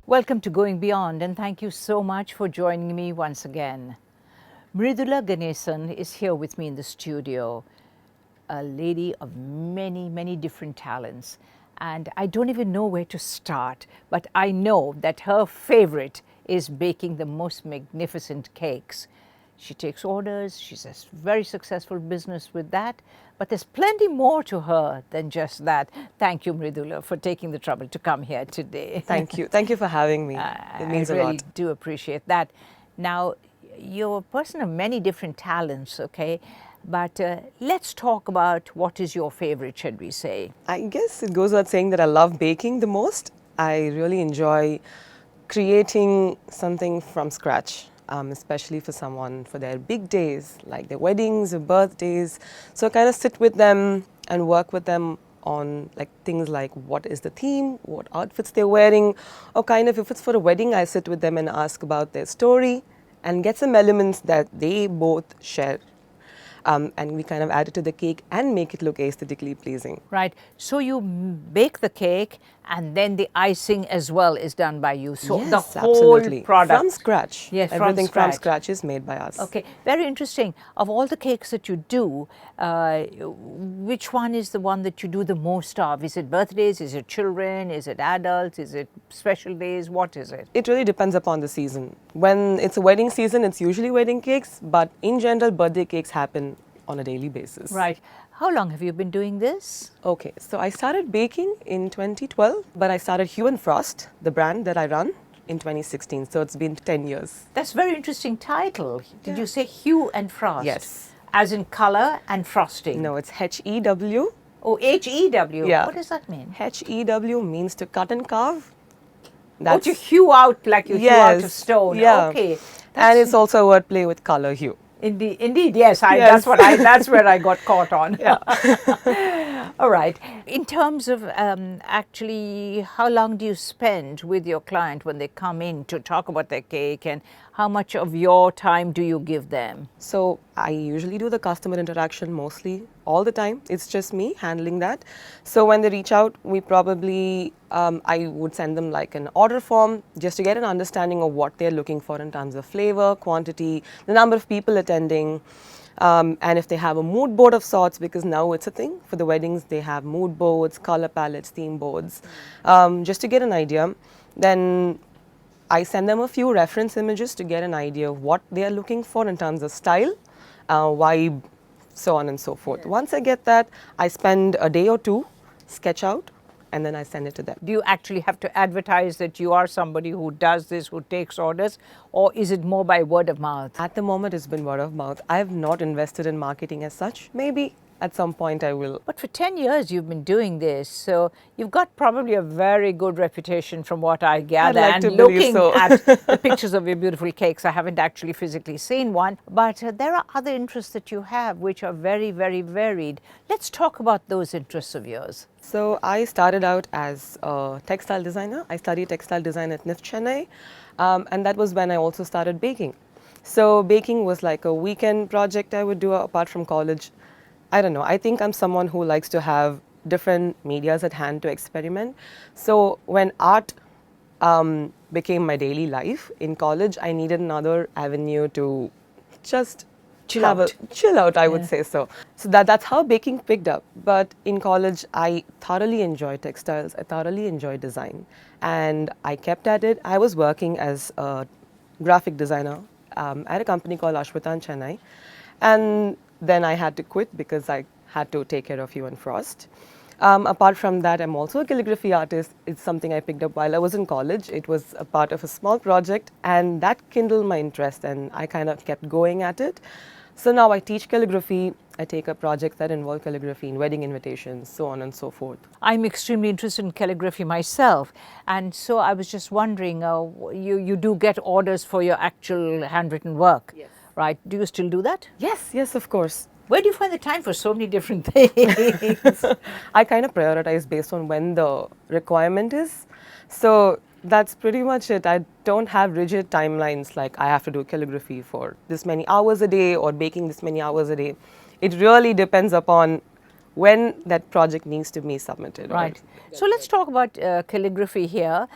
Welcome to Going Beyond, and thank you so much for joining me once again. Mridula Ganesan is here with me in the studio, a lady of many, many different talents. And I don't even know where to start, but I know that her favorite is baking the most magnificent cakes. She takes orders, she's a very successful business with that, but there's plenty more to her than just that. Thank you, Mridula, for taking the trouble to come here today. Thank you. Thank you for having me. It means I a really lot. do appreciate that. Now, you're a person of many different talents, okay? But let's talk about what is your favorite, should we say? I guess it goes without saying that I love baking the most. I really enjoy creating something from scratch, especially for someone for their big days, like their weddings or birthdays. So I kind of sit with them and work with them on things like what is the theme, what outfits they're wearing, or kind of if it's for a wedding, I sit with them and ask about their story and get some elements that they both share. And we kind of add it to the cake and make it look aesthetically pleasing. Right. So you bake the cake and then the icing as well is done by you. So Yes, the whole absolutely. product. From scratch. Yes, Everything from from scratch is made by us. Okay, very interesting. Of all the cakes that you do, which one is the one that you do the most of? Is it birthdays? Is it children? Is it adults? Is it special days? What is it? It really depends upon the season. When it's a wedding season, it's usually wedding cakes, but in general, birthday cakes happen on a daily basis. Right. How long have you been doing this? Okay, so I started baking in 2012, but I started Hue and Frost, the brand that I run, in 2016. So it's been 10 years. That's a very interesting title. Did you say Hue and Frost? Yes. As in color and frosting? No, it's HEW. Oh, HEW. Yeah. What does that mean? HEW means to cut and carve. Oh, to hew out like you hew out of stone. Yeah. Okay. And it's also a wordplay with color hue. Indeed, yes. Yes. That's where I got caught on. Yeah. All right. In terms of actually, how long do you spend with your client when they come in to talk about their cake, and how much of your time do you give them? So I usually do the customer interaction mostly all the time. It's just me handling that. So when they reach out, we probably, I would send them like an order form just to get an understanding of what they're looking for in terms of flavor, quantity, the number of people attending, and if they have a mood board of sorts, because now it's a thing for the weddings, they have mood boards, color palettes, theme boards, just to get an idea. Then I send them a few reference images to get an idea of what they are looking for in terms of style, vibe, so on and so forth. Yeah. Once I get that, I spend a day or two, sketch out, and then I send it to them. Do you actually have to advertise that you are somebody who does this, who takes orders, or is it more by word of mouth? At the moment, it's been word of mouth. I have not invested in marketing as such. Maybe at some point I will. But for 10 years you've been doing this, so you've got probably a very good reputation from what I gather. I'd like to believe so. At the pictures of your beautiful cakes, I haven't actually physically seen one, but there are other interests that you have which are very, very varied. Let's talk about those interests of yours. So I started out as a textile designer. I studied textile design at 𝐼𝐻 Chennai, and that was when I also started baking. So baking was like a weekend project I would do apart from college. I don't know, I think I'm someone who likes to have different medias at hand to experiment. So when art became my daily life in college, I needed another avenue to just chill out, I would say so. So that's how baking picked up. But in college, I thoroughly enjoyed textiles. I thoroughly enjoyed design. And I kept at it. I was working as a graphic designer at a company called Artisan Chennai. And then I had to quit because I had to take care of Hue and Frost. Apart from that, I'm also a calligraphy artist. It's something I picked up while I was in college. It was a part of a small project, and that kindled my interest, and I kind of kept going at it. So now I teach calligraphy. I take up projects that involve calligraphy in wedding invitations, so on and so forth. I'm extremely interested in calligraphy myself, and so I was just wondering, you do get orders for your actual handwritten work, yes, right? Do you still do that? Yes, of course. Where do you find the time for so many different things? I kind of prioritize based on when the requirement is. So that's pretty much it. I don't have rigid timelines like I have to do calligraphy for this many hours a day or baking this many hours a day. It really depends upon when that project needs to be submitted. Right. So let's talk about calligraphy here.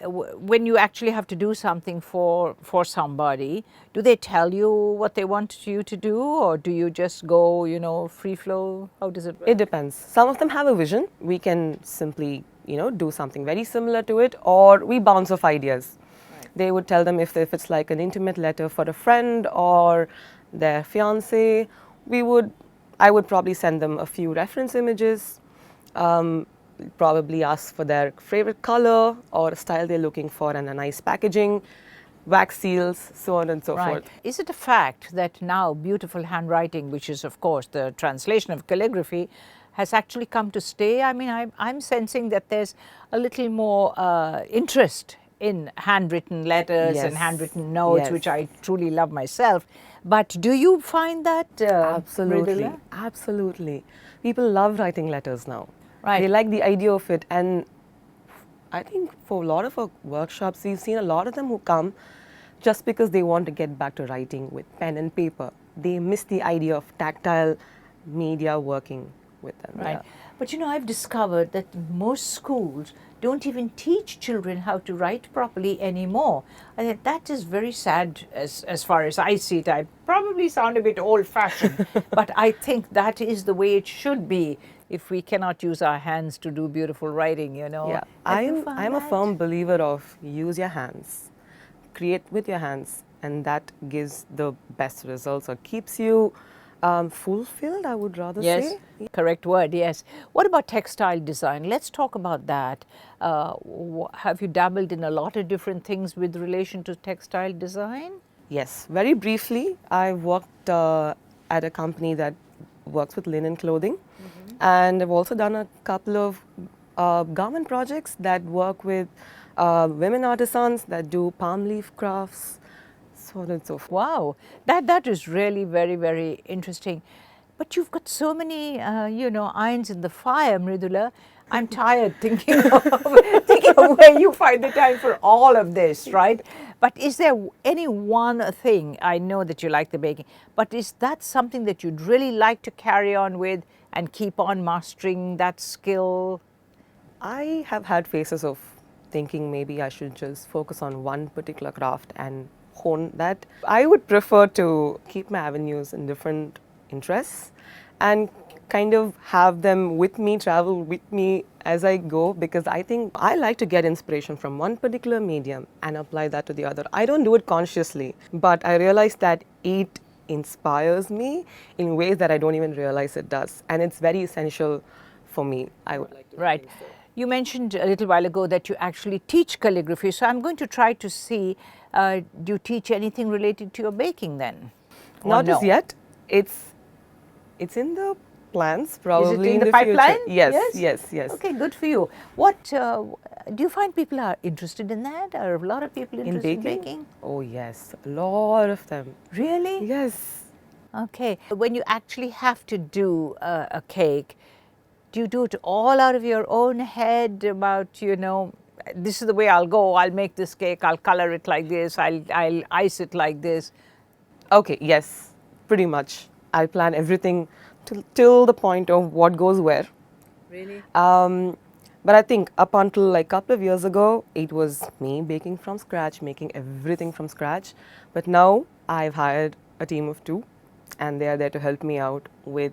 when you actually have to do something for somebody, do they tell you what they want you to do, or do you just go, you know, free flow? How does it work? It depends. Some of them have a vision. We can simply, you know, do something very similar to it, or we bounce off ideas. Right. They would tell them if it's like an intimate letter for a friend or their fiance, I would probably send them a few reference images, probably ask for their favorite color or style they're looking for, and a nice packaging, wax seals, so on and so forth. Is it a fact that now beautiful handwriting, which is of course the translation of calligraphy, has actually come to stay? I mean, I'm sensing that there's a little more interest in handwritten letters and handwritten notes, which I truly love myself. But do you find that? Absolutely, Mridula? absolutely. People love writing letters now. Right. They like the idea of it, and I think for a lot of our workshops, we've seen a lot of them who come just because they want to get back to writing with pen and paper. They miss the idea of tactile media working with them. Right. But you know, I've discovered that most schools don't even teach children how to write properly anymore. I think that is very sad as far as I see it. I probably sound a bit old-fashioned, but I think that is the way it should be if we cannot use our hands to do beautiful writing, you know. Yeah, I'm a firm believer of use your hands, create with your hands, and that gives the best results or keeps you fulfilled, I would rather say. Correct word, yes. What about textile design? Let's talk about that. Have you dabbled in a lot of different things with relation to textile design? Yes, very briefly, I worked at a company that works with linen clothing, and I've also done a couple of garment projects that work with women artisans that do palm leaf crafts, so on and so forth. Wow, that is really very, very interesting. But you've got so many, you know, irons in the fire, Mridula. I'm tired thinking of where you find the time for all of this, right? But is there any one thing? I know that you like the baking, but is that something that you'd really like to carry on with and keep on mastering that skill? I have had phases of thinking maybe I should just focus on one particular craft and hone that. I would prefer to keep my avenues in different interests and kind of have them with me, travel with me as I go, because I think I like to get inspiration from one particular medium and apply that to the other. I don't do it consciously, but I realize that it inspires me in ways that I don't even realize it does, and it's very essential for me. I would like to Right. think so. You mentioned a little while ago that you actually teach calligraphy, so I'm going to try to see, do you teach anything related to your baking then? Or Not no? as yet. It's in the plans, probably Is it in the future. pipeline? Yes. Okay, good for you. What do you find people are interested in that? Are a lot of people interested in baking? Oh yes, a lot of them. Really? Yes. Okay. When you actually have to do a cake, do you do it all out of your own head about, you know, this is the way I'll go, I'll make this cake, I'll color it like this, I'll ice it like this? Okay, yes, pretty much. I plan everything till the point of what goes where. Really? But I think up until like a couple of years ago, it was me baking from scratch, making everything from scratch. But now I've hired a team of 2, and they are there to help me out with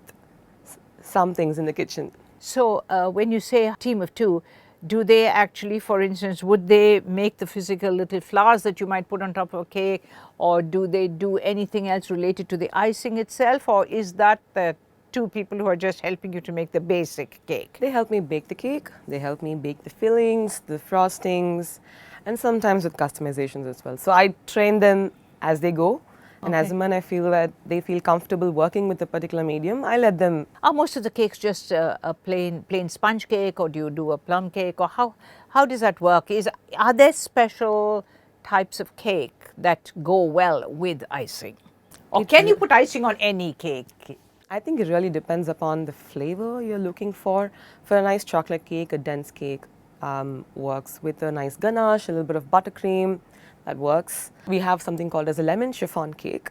some things in the kitchen. So when you say a team of 2, do they actually, for instance, would they make the physical little flowers that you might put on top of a cake, or do they do anything else related to the icing itself, or is that the 2 people who are just helping you to make the basic cake? They help me bake the cake, they help me bake the fillings, the frostings, and sometimes with customizations as well. So I train them as they go. And as and when I feel that they feel comfortable working with a particular medium, I let them. Are most of the cakes just a plain sponge cake, or do you do a plum cake, or how does that work? Are there special types of cake that go well with icing, or can you put icing on any cake? I think it really depends upon the flavor you're looking for. For a nice chocolate cake, a dense cake works with a nice ganache, a little bit of buttercream. That works. We have something called as a lemon chiffon cake.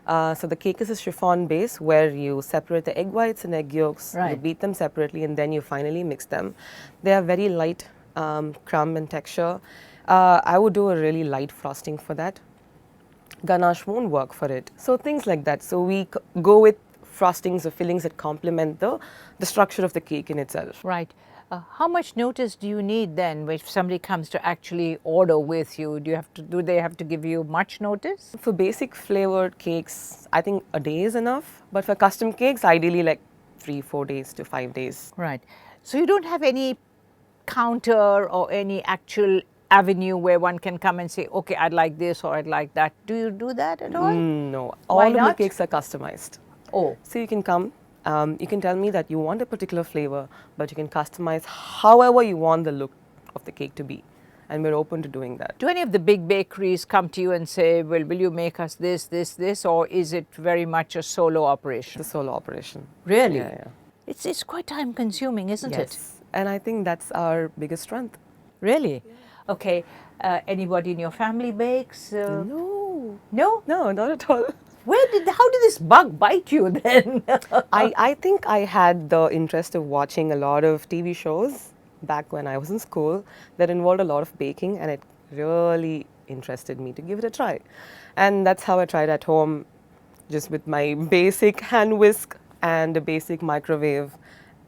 So the cake is a chiffon base where you separate the egg whites and egg yolks, you beat them separately, and then you finally mix them. They are very light crumb in texture, I would do a really light frosting for that. Ganache won't work for it. So things like that. So we go with frostings or fillings that complement the structure of the cake in itself. Right. How much notice do you need then if somebody comes to actually order with you? Do they have to give you much notice? For basic flavored cakes, I think a day is enough. But for custom cakes, ideally like 3-4 days to 5 days. Right. So you don't have any counter or any actual avenue where one can come and say, okay, I'd like this or I'd like that. Do you do that at all? No, Why all of the not? cakes are customized. Oh, So you can come, you can tell me that you want a particular flavor, but you can customize however you want the look of the cake to be. And we're open to doing that. do any of the big bakeries come to you and say, well, will you make us this, or is it very much a solo operation? The solo operation. Really? Yeah. It's quite time consuming, isn't it? Yes. And I think that's our biggest strength. Really? Okay. Anybody in your family bakes? No. No? No, not at all. How did this bug bite you then? I think I had the interest of watching a lot of TV shows back when I was in school that involved a lot of baking, and it really interested me to give it a try. And that's how I tried at home, just with my basic hand whisk and a basic microwave,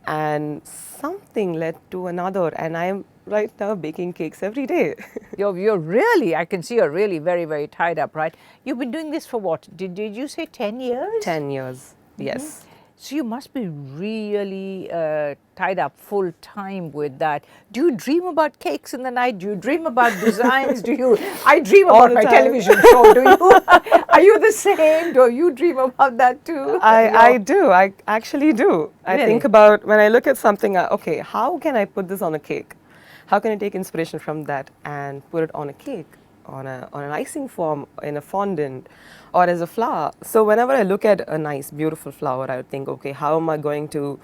and something led to another, and I'm right now baking cakes every day. You're really, I can see you're really very, very tied up, right? You've been doing this for what? Did you say 10 years? 10 years, yes. So you must be really tied up full time with that. Do you dream about cakes in the night? Do you dream about designs? I dream All about the my time. television show. Do you? Are you the same? Do you dream about that too? I do, I actually do. I Really? think about, when I look at something, okay, how can I put this on a cake? How can I take inspiration from that and put it on a cake, on an icing form, in a fondant, or as a flower? So whenever I look at a nice, beautiful flower, I would think, okay, how am I going to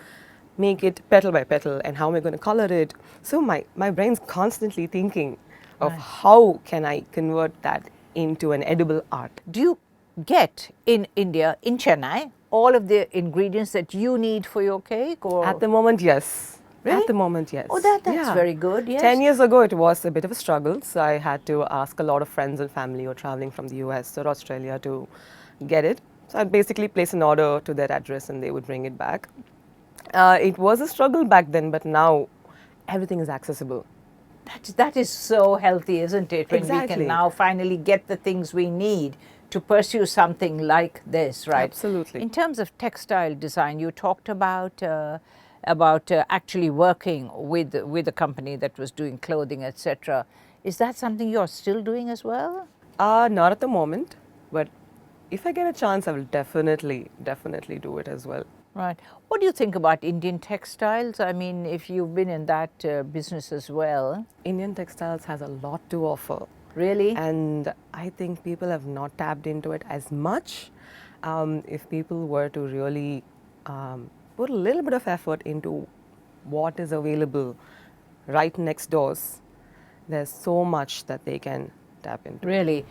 make it petal by petal, and how am I going to color it? So my brain's constantly thinking of how can I convert that into an edible art. Do you get in India, in Chennai, all of the ingredients that you need for your cake? Or At the moment, yes. Really? At the moment, yes. Oh, that's Yeah. very good. Yes. 10 years ago, it was a bit of a struggle, so I had to ask a lot of friends and family who were traveling from the US or Australia to get it. So I'd basically place an order to their address and they would bring it back. It was a struggle back then, but now everything is accessible. That is so healthy, isn't it? When we Exactly. can now finally get the things we need to pursue something like this, right? Absolutely. In terms of textile design, you talked about actually working with a company that was doing clothing, etc. Is that something you're still doing as well? Not at the moment, but if I get a chance, I will definitely do it as well. Right. What do you think about Indian textiles? I mean, if you've been in that business as well. Indian textiles has a lot to offer. Really? And I think people have not tapped into it as much. If people were to really put a little bit of effort into what is available right next doors, there's so much that they can tap into. Really.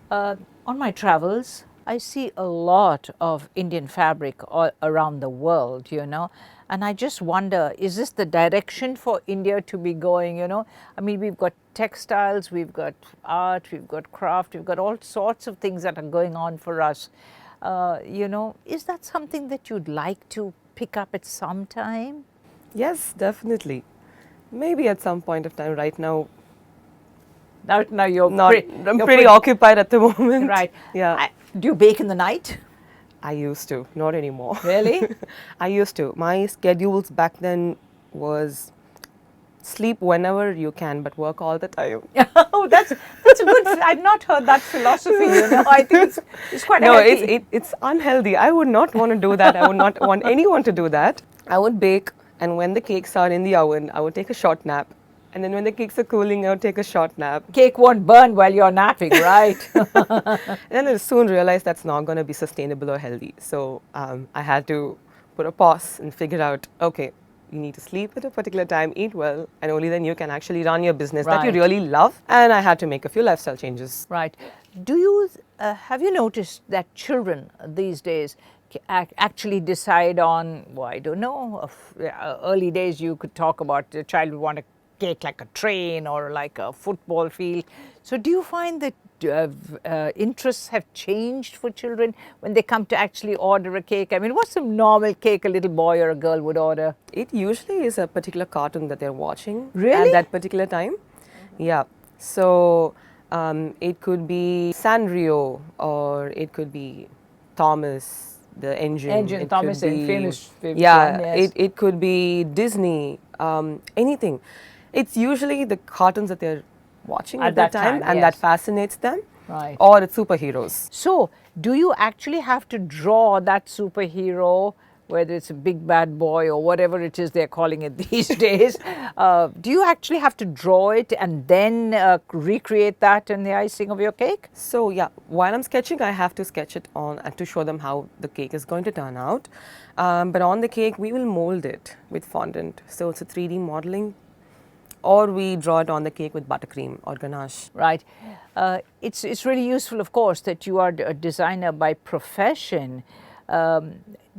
On my travels, I see a lot of Indian fabric all around the world, and I just wonder, is this the direction for India to be going, I mean, we've got textiles, we've got art, we've got craft, we've got all sorts of things that are going on for us. Is that something that you'd like to pick up at some time? Yes, definitely. Maybe at some point of time. Right now, Now you're not. you're I'm pretty occupied at the moment. Right. Yeah. Do you bake in the night? I used to, not anymore. Really? I used to. My schedules back then was sleep whenever you can, but work all the time. Oh, that's a good. I've not heard that philosophy. I think it's quite No, healthy. it's unhealthy. I would not want to do that. I would not want anyone to do that. I would bake, and when the cakes are in the oven, I would take a short nap. And then when the cakes are cooling, I would take a short nap. Cake won't burn while you're napping, right? And then I soon realized that's not going to be sustainable or healthy. So I had to put a pause and figure out, okay, you need to sleep at a particular time, eat well, and only then you can actually run your business that you Right. really love. And I had to make a few lifestyle changes. Right. Do you have you noticed that children these days actually decide on? Well, I don't know. Early days, you could talk about the child would want to cake like a train or like a football field. So do you find that interests have changed for children when they come to actually order a cake? I mean, what's a normal cake a little boy or a girl would order? It usually is a particular cartoon that they're watching Really? at that particular time. Yeah. So it could be Sanrio, or it could be Thomas the Engine. It Thomas, could be, famous yeah, one, yes. it could be Disney, anything. It's usually the cartoons that they're watching at that time, and that yes. fascinates them. Right. Or it's superheroes. So, do you actually have to draw that superhero, whether it's a big bad boy or whatever it is they're calling it these days? Do you actually have to draw it and then recreate that in the icing of your cake? So yeah, while I'm sketching, I have to sketch it on and to show them how the cake is going to turn out. But on the cake, we will mold it with fondant. So it's a 3D modeling, or we draw it on the cake with buttercream or ganache. Right. It's really useful, of course, that you are a designer by profession.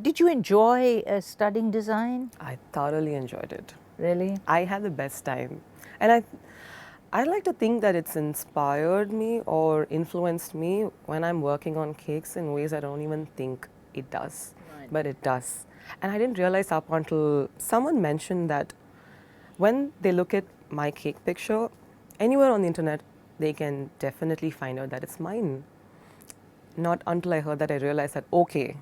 Did you enjoy studying design? I thoroughly enjoyed it. Really? I had the best time. And I like to think that it's inspired me or influenced me when I'm working on cakes in ways I don't even think it does. Right. But it does. And I didn't realize up until someone mentioned that when they look at my cake picture, anywhere on the internet, they can definitely find out that it's mine. Not until I heard that I realized that, okay,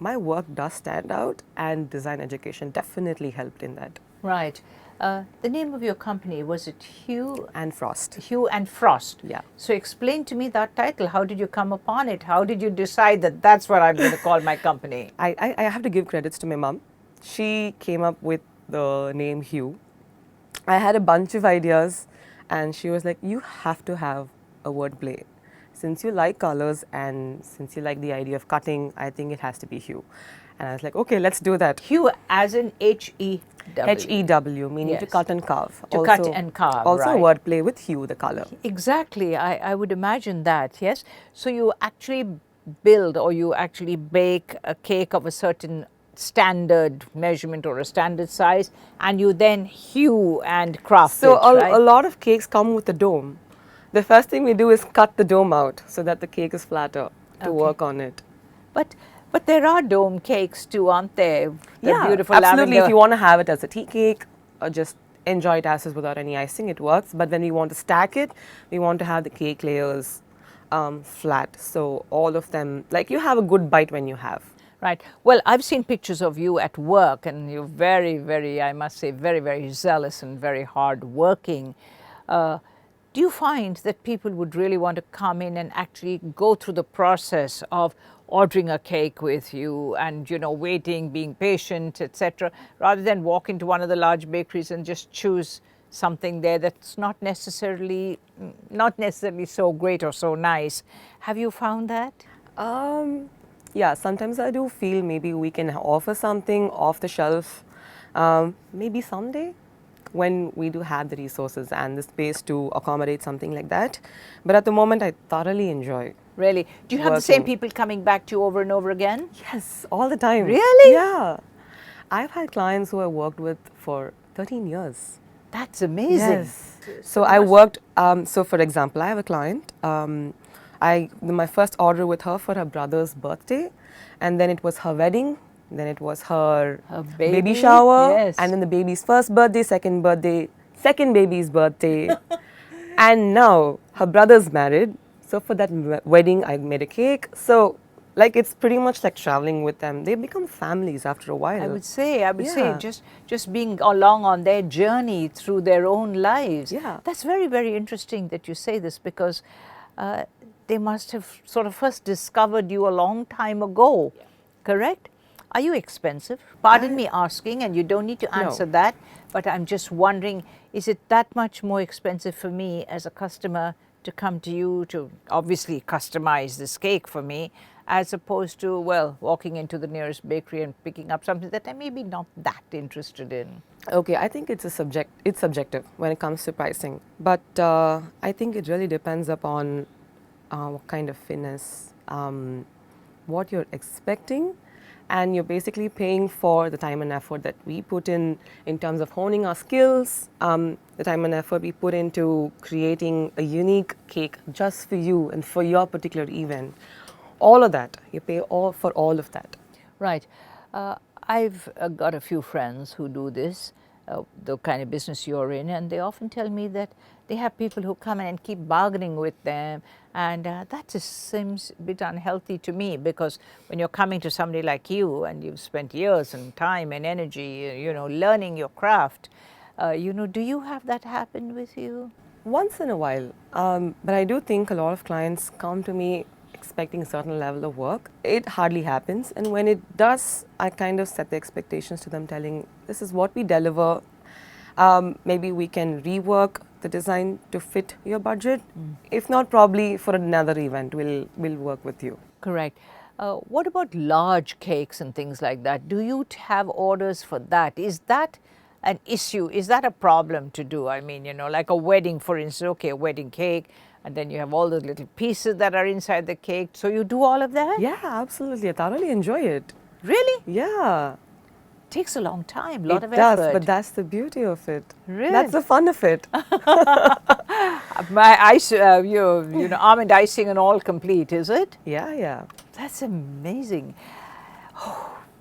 my work does stand out, and design education definitely helped in that. Right. The name of your company, was it Hue and Frost? Hue and Frost. Yeah. So explain to me that title. How did you come upon it? How did you decide that that's what I'm going to call my company? I have to give credits to my mom. She came up with the name Hue. I had a bunch of ideas, and she was like, you have to have a wordplay. Since you like colors and since you like the idea of cutting, I think it has to be Hue. And I was like, okay, let's do that. Hue as in H-E-W. H-E-W, meaning Yes. to cut and carve. To cut and carve, Also right. wordplay with hue, the color. Exactly. I would imagine that, yes. So you actually build or you actually bake a cake of a certain standard measurement or a standard size, and you then hue and craft So it, right? a lot of cakes come with a dome. The first thing we do is cut the dome out so that the cake is flatter to work on it. But there are dome cakes too, aren't there? The Yeah, beautiful absolutely. lavender. If you want to have it as a tea cake or just enjoy it as is without any icing, it works. But when we want to stack it, we want to have the cake layers flat. So all of them, like you have a good bite when you have. Right. Well, I've seen pictures of you at work, and you're very, very, I must say, very, very zealous and very hard working. Do you find that people would really want to come in and actually go through the process of ordering a cake with you and, you know, waiting, being patient, etc., rather than walk into one of the large bakeries and just choose something there that's not necessarily so great or so nice? Have you found that? Yeah, sometimes I do feel maybe we can offer something off the shelf, maybe someday when we do have the resources and the space to accommodate something like that. But at the moment, I thoroughly enjoy. Really? Do you have the same people coming back to you over and over again? Yes, all the time. Really? Yeah. I've had clients who I worked with for 13 years. That's amazing. Yes. So I worked, so for example, I have a client. My first order with her for her brother's birthday, and then it was her wedding, then it was her baby shower, yes. and then the baby's first birthday, second baby's birthday, and now her brother's married. So for that wedding, I made a cake. So like it's pretty much like traveling with them. They become families after a while. I would say just being along on their journey through their own lives. Yeah. That's very, very interesting that you say this, because they must have sort of first discovered you a long time ago, correct? Are you expensive? Pardon me asking, and you don't need to answer that, but I'm just wondering, is it that much more expensive for me as a customer to come to you to obviously customize this cake for me, as opposed to, well, walking into the nearest bakery and picking up something that I may be not that interested in? Okay, I think it's subjective when it comes to pricing, but I think it really depends upon what kind of finesse, what you're expecting, and you're basically paying for the time and effort that we put in terms of honing our skills, the time and effort we put into creating a unique cake just for you and for your particular event. All of that, you pay for all of that. Right. I've got a few friends who do this, the kind of business you're in, and they often tell me that they have people who come in and keep bargaining with them, and that just seems a bit unhealthy to me, because when you're coming to somebody like you and you've spent years and time and energy, learning your craft, do you have that happen with you? Once in a while, but I do think a lot of clients come to me expecting a certain level of work. It hardly happens, and when it does, I kind of set the expectations to them, telling this is what we deliver. Maybe we can rework the design to fit your budget. If not, probably for another event, we'll work with you. Correct. What about large cakes and things like that? Do you have orders for that? Is that an issue? Is that a problem to do? I mean, like a wedding, for instance, okay, a wedding cake, and then you have all those little pieces that are inside the cake. So you do all of that? Yeah, absolutely. I thoroughly enjoy it. Really? Yeah. Takes a long time, a lot of effort. It does, effort. but that's the beauty of it. Really? That's the fun of it. My ice, almond icing and all complete, is it? Yeah, yeah. That's amazing.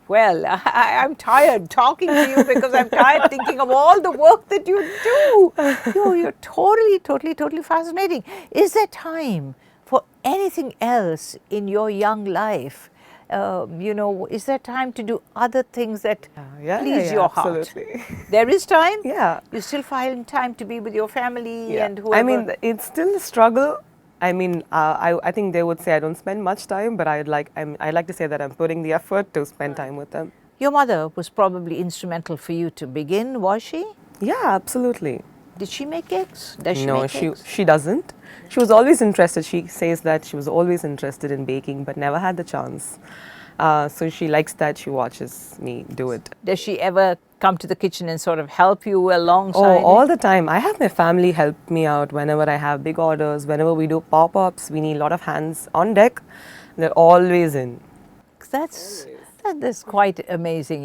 Well, I'm tired talking to you because I'm tired thinking of all the work that you do. You're totally fascinating. Is there time for anything else in your young life? Is there time to do other things that please your heart? Absolutely. There is time? Yeah. You still find time to be with your family and whoever? I mean, it's still a struggle. I mean, I think they would say I don't spend much time, but I like to say that I'm putting the effort to spend time with them. Your mother was probably instrumental for you to begin, was she? Yeah, absolutely. Did she make cakes? Does she No, make cakes? she doesn't. She was always interested. She says that she was always interested in baking, but never had the chance. So she likes that. She watches me do it. Does she ever come to the kitchen and sort of help you alongside? Oh, all the time. I have my family help me out whenever I have big orders. Whenever we do pop-ups, we need a lot of hands on deck. They're always in. That's quite amazing,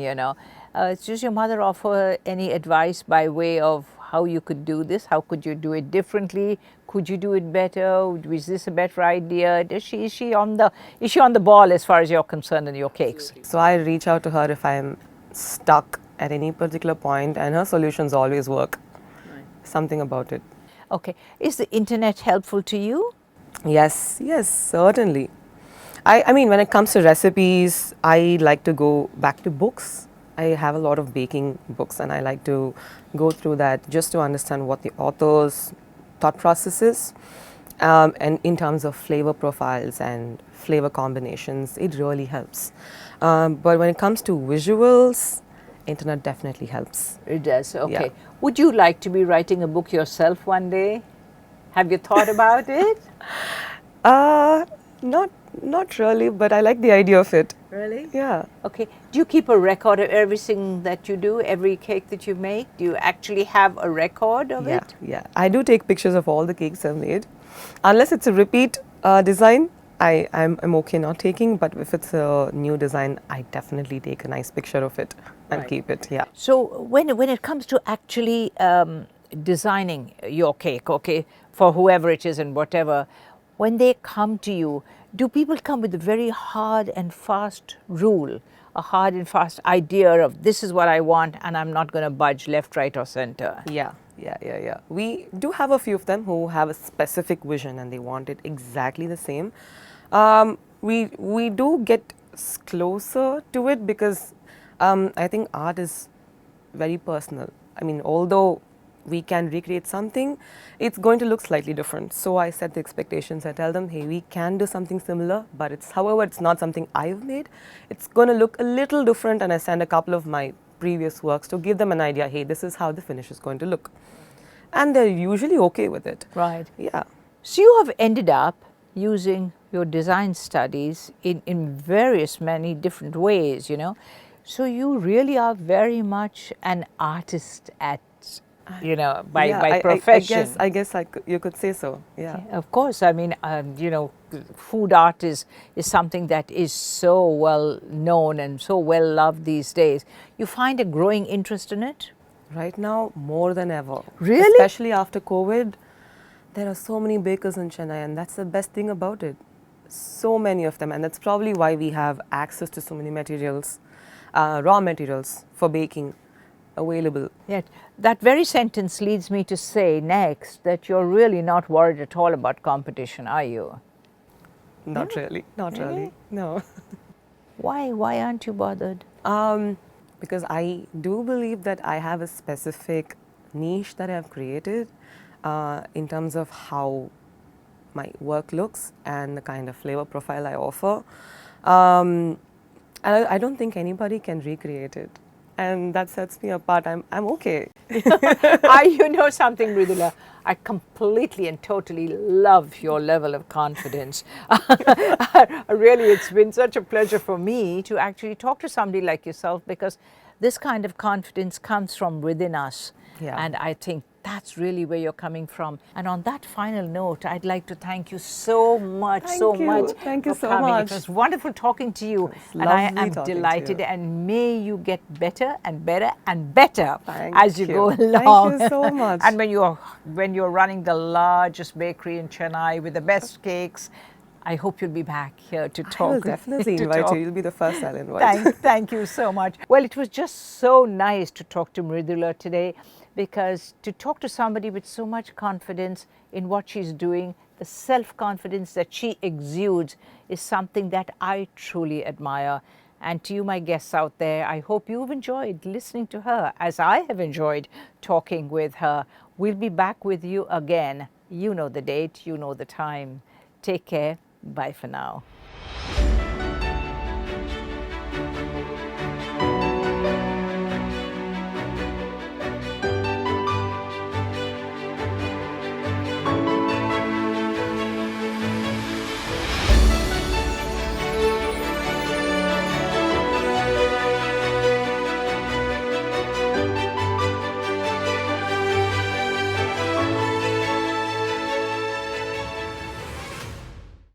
Does your mother offer any advice by way of how you could do this? How could you do it differently? Could you do it better? Was this a better idea? Is she on the ball as far as you're concerned in your cakes? So I reach out to her if I'm stuck at any particular point, and her solutions always work. Right. Something about it. Okay. Is the internet helpful to you? Yes, certainly. I mean, when it comes to recipes, I like to go back to books. I have a lot of baking books, and I like to go through that just to understand what the author's thought process is. And in terms of flavor profiles and flavor combinations, it really helps. But when it comes to visuals, internet definitely helps. It does, okay. Yeah. Would you like to be writing a book yourself one day? Have you thought about it? Not really, but I like the idea of it. Really? Yeah. Okay. Do you keep a record of everything that you do, every cake that you make? Do you actually have a record of it? Yeah. I do take pictures of all the cakes I've made. Unless it's a repeat design, I'm okay not taking, but if it's a new design, I definitely take a nice picture of it and keep it, yeah. So when it comes to actually designing your cake, okay, for whoever it is and whatever, when they come to you, do people come with a very hard and fast rule, a hard and fast idea of this is what I want and I'm not going to budge left, right or center? Yeah. We do have a few of them who have a specific vision and they want it exactly the same. We do get closer to it because I think art is very personal. I mean, although we can recreate something, it's going to look slightly different. So I set the expectations. I tell them, hey, we can do something similar, but however, it's not something I've made. It's going to look a little different, and I send a couple of my previous works to give them an idea, hey, this is how the finish is going to look. And they're usually okay with it. Right. Yeah. So you have ended up using your design studies in various many different ways, So you really are very much an artist at you know, Yeah, by profession. I guess you could say so. Yeah. Of course, I mean, you know, food art is something that is so well known and so well loved these days. You find a growing interest in it? Right now, more than ever. Really? Especially after COVID, there are so many bakers in Chennai, and that's the best thing about it. So many of them, and that's probably why we have access to so many materials, raw materials for baking available. Yet, that very sentence leads me to say next that you're really not worried at all about competition, are you? Not really, not really, no. Why aren't you bothered? Because I do believe that I have a specific niche that I have created in terms of how my work looks and the kind of flavor profile I offer. And I don't think anybody can recreate it. And that sets me apart. I'm okay. You know something, Mridula? I completely and totally love your level of confidence. Really, it's been such a pleasure for me to actually talk to somebody like yourself, because this kind of confidence comes from within us. Yeah. And I think that's really where you're coming from. And on that final note, I'd like to thank you so much, Thank so you. much Thank you for so coming. much. It was wonderful talking to you. It's And I lovely am talking to delighted. you. And may you get better and better and better Thank as you you. go along. Thank you so much. And when you're running the largest bakery in Chennai with the best cakes, I hope you'll be back here to talk. I will definitely to invite talk. you. You'll be the first I'll invite. Thank you so much. Well, it was just so nice to talk to Mridula today, because to talk to somebody with so much confidence in what she's doing, the self-confidence that she exudes, is something that I truly admire. And to you, my guests out there, I hope you've enjoyed listening to her as I have enjoyed talking with her. We'll be back with you again. You know the date, you know the time. Take care. Bye for now.